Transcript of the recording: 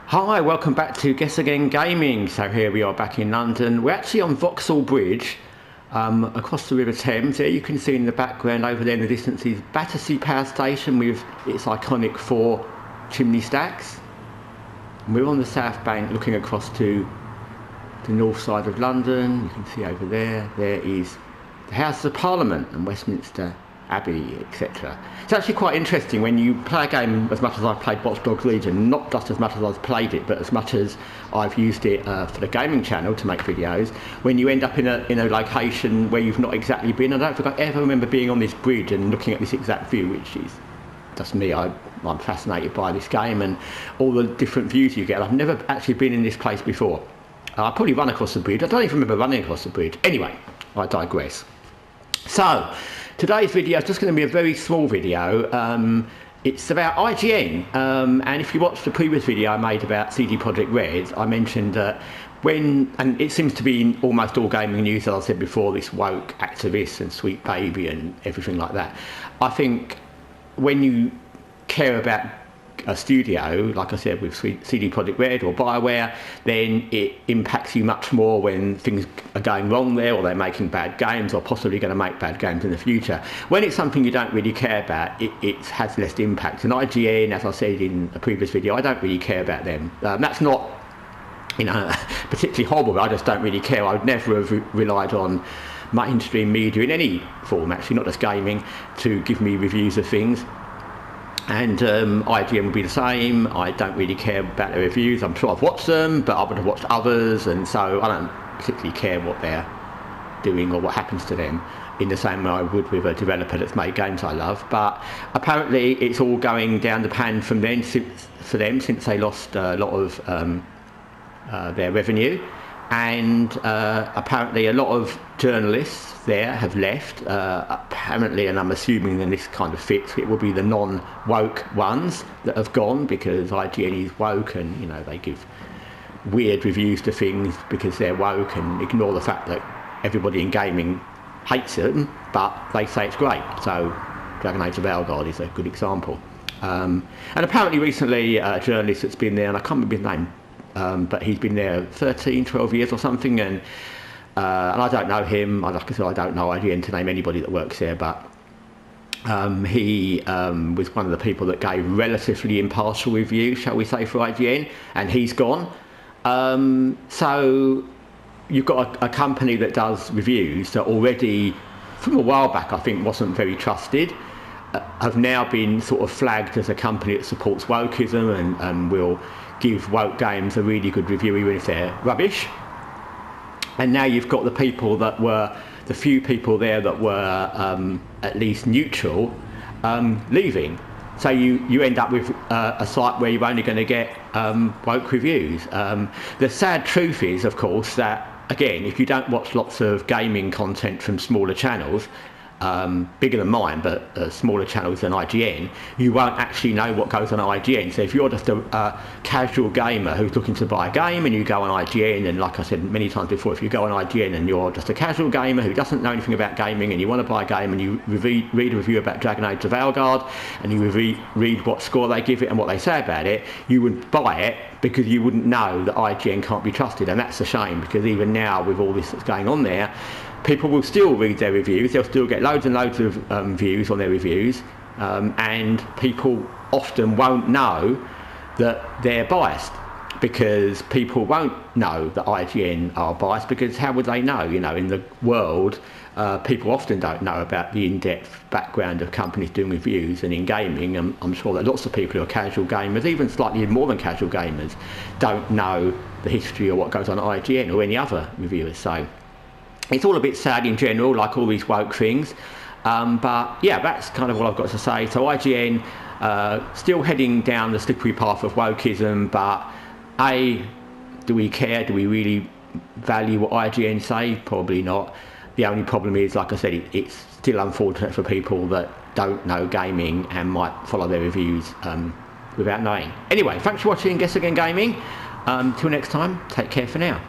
Hi, welcome back to Guessagaingaming. So here we are back in London. We're actually on Vauxhall Bridge, across the River Thames. There you can see in the background over there in the distance is Battersea Power Station with its iconic 4 chimney stacks. And we're on the south bank looking across to the north side of London. You can see over there, there is the House of Parliament and Westminster Abbey, etc. It's actually quite interesting when you play a game as much as I've played Watch Dogs Legion, not just as much as I've played it, but as much as I've used it for the gaming channel to make videos. When you end up in a location where you've not exactly been, I don't think I ever remember being on this bridge and looking at this exact view, which is just me. I'm fascinated by this game and all the different views you get. I've never actually been in this place before. I probably run across the bridge. I don't even remember running across the bridge. Anyway, I digress. So, today's video is just going to be a very small video. It's about IGN, and if you watched the previous video I made about CD Projekt Red, I mentioned that and it seems to be in almost all gaming news, as I said before, this woke activist and Sweet Baby and everything like that. I think when you care about a studio, like I said, with CD Projekt Red or BioWare, then it impacts you much more when things are going wrong there, or they're making bad games, or possibly going to make bad games in the future. When it's something you don't really care about, it has less impact. And IGN, as I said in a previous video, I don't really care about them. That's not, particularly horrible, but I just don't really care. I would never have relied on mainstream media in any form, actually, not just gaming, to give me reviews of things. And IGN would be the same. I don't really care about their reviews. I'm sure I've watched them, but I would have watched others, and so I don't particularly care what they're doing or what happens to them in the same way I would with a developer that's made games I love. But apparently it's all going down the pan from then for them since they lost a lot of their revenue. And apparently a lot of journalists there have left, apparently, and I'm assuming that this kind of fits, it will be the non-woke ones that have gone, because IGN is woke and they give weird reviews to things because they're woke and ignore the fact that everybody in gaming hates them, but they say it's great. So Dragon Age of Valgard is a good example. And apparently recently a journalist that's been there, and I can't remember his name, but he's been there 13, 12 years or something, and I don't know him. Like I said, I don't know IGN to name anybody that works there, but he was one of the people that gave relatively impartial reviews, shall we say, for IGN, and he's gone. So you've got a company that does reviews that already, from a while back, I think wasn't very trusted, have now been sort of flagged as a company that supports wokeism and will give woke games a really good review even if they're rubbish. And now you've got the people that were, the few people there that were at least neutral, leaving. So you end up with a site where you're only going to get woke reviews. The sad truth is, of course, that again, if you don't watch lots of gaming content from smaller channels, bigger than mine, but smaller channels than IGN, you won't actually know what goes on at IGN. So if you're just a casual gamer who's looking to buy a game and you go on IGN, and like I said many times before, if you go on IGN and you're just a casual gamer who doesn't know anything about gaming and you want to buy a game and you read a review about Dragon Age of Valgard and you read what score they give it and what they say about it, you would buy it because you wouldn't know that IGN can't be trusted. And that's a shame, because even now with all this that's going on there, people will still read their reviews, they'll still get loads and loads of views on their reviews, and people often won't know that they're biased, because people won't know that IGN are biased, because how would they know? In the world, people often don't know about the in-depth background of companies doing reviews, and in gaming, I'm sure that lots of people who are casual gamers, even slightly more than casual gamers, don't know the history or what goes on at IGN or any other reviewers. So it's all a bit sad in general, like all these woke things. But yeah, that's kind of what I've got to say. So IGN, still heading down the slippery path of wokeism, but do we care? Do we really value what IGN say? Probably not. The only problem is, like I said, it's still unfortunate for people that don't know gaming and might follow their reviews without knowing. Anyway, thanks for watching Guessagaingaming. Till next time, take care for now.